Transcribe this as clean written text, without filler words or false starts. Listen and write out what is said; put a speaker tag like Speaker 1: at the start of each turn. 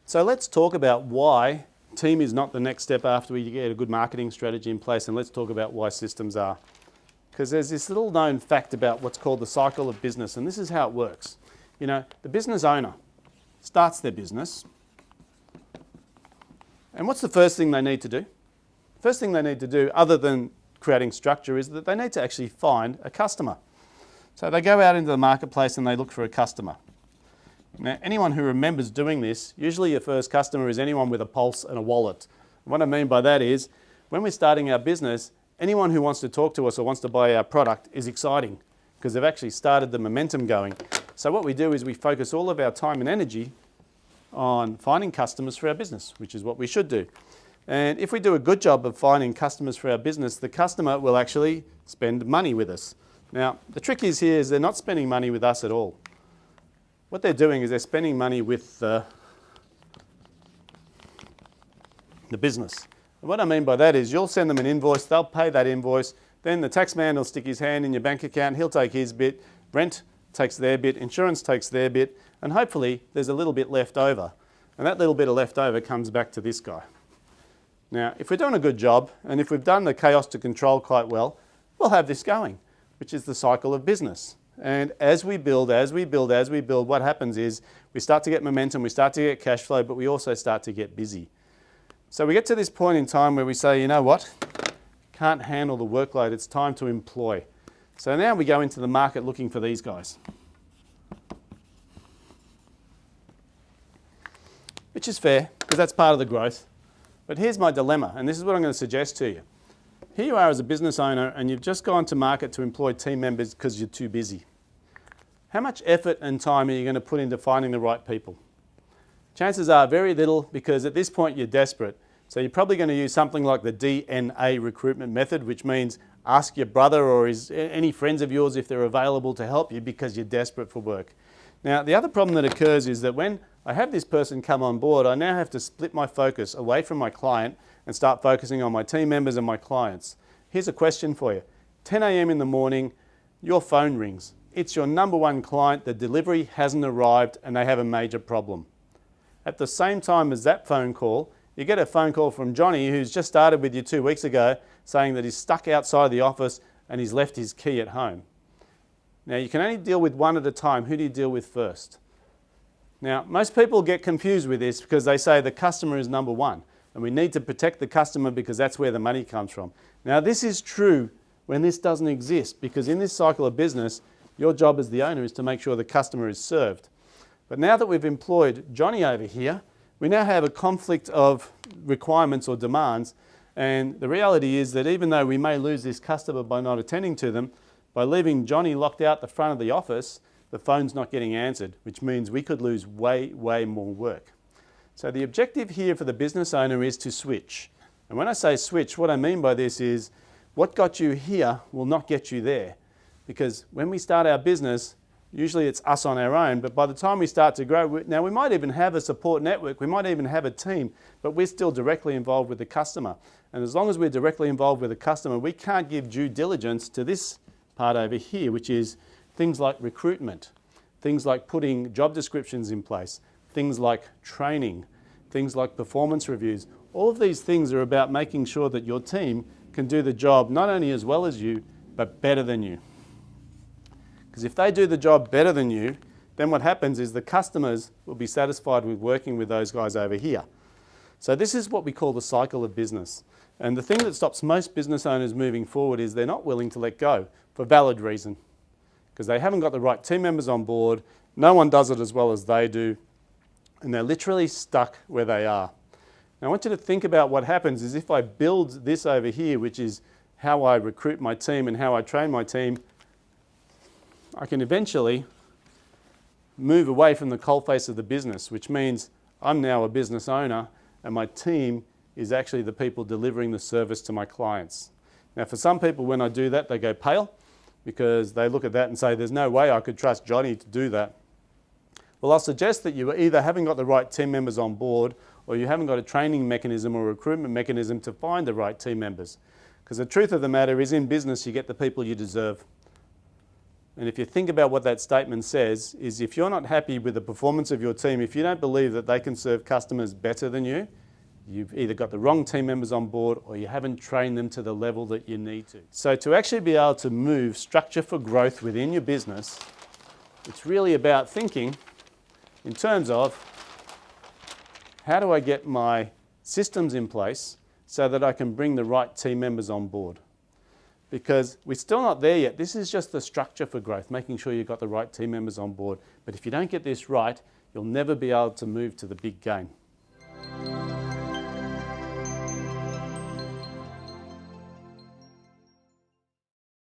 Speaker 1: So let's talk about why team is not the next step after we get a good marketing strategy in place, and let's talk about why systems are. Because there's this little known fact about what's called the cycle of business, and this is how it works. You know, the business owner starts their business, and what's the first thing they need to do? First thing they need to do, other than creating structure, is that they need to actually find a customer. So they go out into the marketplace and they look for a customer. Now, anyone who remembers doing this, usually your first customer is anyone with a pulse and a wallet. What I mean by that is, when we're starting our business, anyone who wants to talk to us or wants to buy our product is exciting because they've actually started the momentum going. So what we do is we focus all of our time and energy on finding customers for our business, which is what we should do. And if we do a good job of finding customers for our business, the customer will actually spend money with us. Now, the trick is here is they're not spending money with us at all. What they're doing is they're spending money with the business. And what I mean by that is you'll send them an invoice, they'll pay that invoice, then the tax man will stick his hand in your bank account, he'll take his bit, rent takes their bit, insurance takes their bit, and hopefully there's a little bit left over. And that little bit of left over comes back to this guy. Now, if we're doing a good job, and if we've done the chaos to control quite well, we'll have this going, which is the cycle of business. And as we build, what happens is we start to get momentum, we start to get cash flow, but we also start to get busy. So we get to this point in time where we say, you know what? Can't handle the workload, it's time to employ. So now we go into the market looking for these guys. Which is fair, because that's part of the growth. But here's my dilemma, and this is what I'm going to suggest to you. Here you are as a business owner and you've just gone to market to employ team members because you're too busy. How much effort and time are you going to put into finding the right people? Chances are very little, because at this point you're desperate. So you're probably going to use something like the DNA recruitment method, which means ask your brother or any friends of yours if they're available to help you because you're desperate for work. Now, the other problem that occurs is that when I have this person come on board, I now have to split my focus away from my client and start focusing on my team members and my clients. Here's a question for you. 10 a.m. in the morning, your phone rings. It's your number one client, the delivery hasn't arrived and they have a major problem. At the same time as that phone call, you get a phone call from Johnny, who's just started with you 2 weeks ago, saying that he's stuck outside the office and he's left his key at home. Now, you can only deal with one at a time. Who do you deal with first? Now, most people get confused with this because they say the customer is number one and we need to protect the customer because that's where the money comes from. Now, this is true when this doesn't exist, because in this cycle of business, your job as the owner is to make sure the customer is served. But now that we've employed Johnny over here, we now have a conflict of requirements or demands, and the reality is that even though we may lose this customer by not attending to them, by leaving Johnny locked out the front of the office, the phone's not getting answered, which means we could lose way more work. So the objective here for the business owner is to switch. And when I say switch, what I mean by this is what got you here will not get you there. Because when we start our business, usually it's us on our own, but by the time we start to grow, now we might even have a support network, we might even have a team, but we're still directly involved with the customer. And as long as we're directly involved with the customer, we can't give due diligence to this part over here, which is things like recruitment, things like putting job descriptions in place, things like training, things like performance reviews. All of these things are about making sure that your team can do the job not only as well as you, but better than you. Because if they do the job better than you, then what happens is the customers will be satisfied with working with those guys over here. So this is what we call the cycle of business. And the thing that stops most business owners moving forward is they're not willing to let go for valid reason. Because they haven't got the right team members on board, no one does it as well as they do, and they're literally stuck where they are. Now I want you to think about what happens is if I build this over here, which is how I recruit my team and how I train my team, I can eventually move away from the coalface of the business, which means I'm now a business owner and my team is actually the people delivering the service to my clients. Now for some people, when I do that, they go pale because they look at that and say, there's no way I could trust Johnny to do that. Well, I'll suggest that you either haven't got the right team members on board or you haven't got a training mechanism or recruitment mechanism to find the right team members. Because the truth of the matter is in business, you get the people you deserve. And if you think about what that statement says, is if you're not happy with the performance of your team, if you don't believe that they can serve customers better than you, you've either got the wrong team members on board or you haven't trained them to the level that you need to. So to actually be able to move structure for growth within your business, it's really about thinking in terms of how do I get my systems in place so that I can bring the right team members on board. Because we're still not there yet. This is just the structure for growth, making sure you've got the right team members on board. But if you don't get this right, you'll never be able to move to the big game.